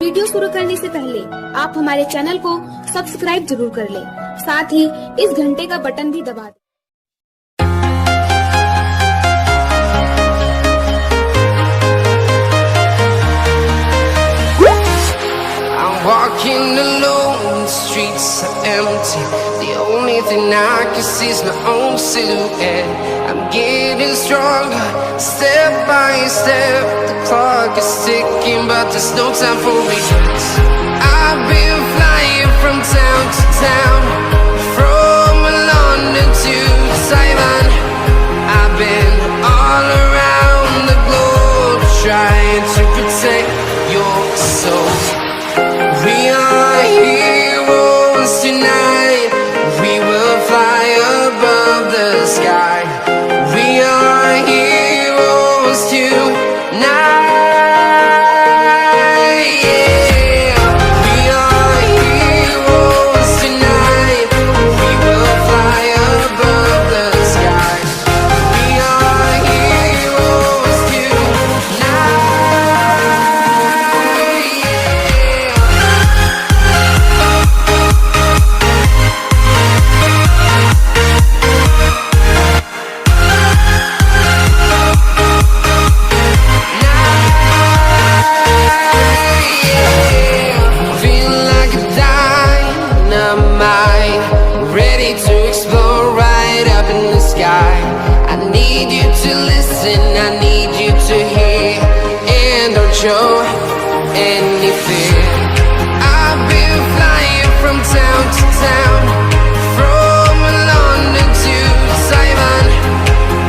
Video शुरू करने से पहले आप हमारे चैनल को सब्सक्राइब जरूर कर लें, साथ ही इस घंटे का बटन भी दबा दें। Walking alone, the streets are empty. The only thing I can see is my own silhouette. I'm getting stronger, step by step. The clock is ticking, but there's no time for regrets. I've been flying from town to town, from London to Taiwan. I've been all around the globe, trying to protect your soul. We are heroes tonight. We will fly above the sky. We are heroes tonight. Yeah. We are heroes tonight. We will fly above the sky. We are heroes tonight. I need you to listen, I need you to hear, and don't show any fear. I've been flying from town to town, from London to Taiwan.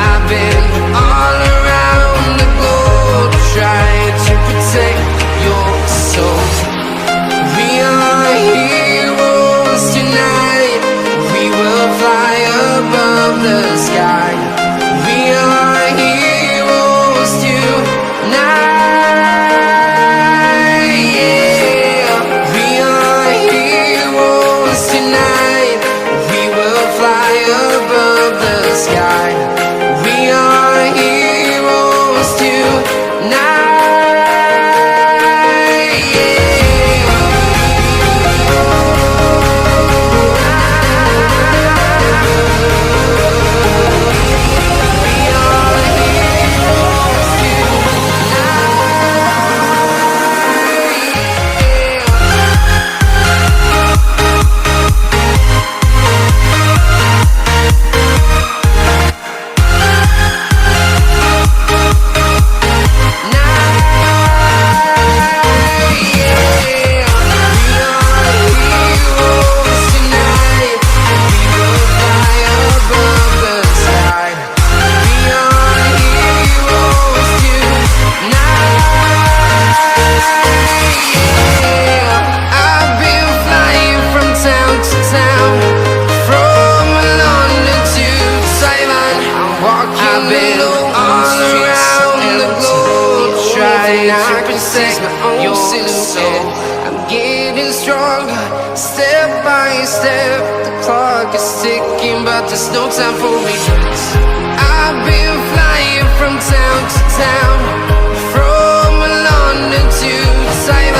I've been all around the globe, trying to protect your soul. We are heroes tonight. We will fly above the sky. We are heroes tonight. Yeah. We are heroes tonight. We will fly above the sky. We are heroes tonight. Your silhouette. I'm getting stronger, step by step. The clock is ticking, but there's no time for regrets. I've been flying from town to town, from London to Taiwan.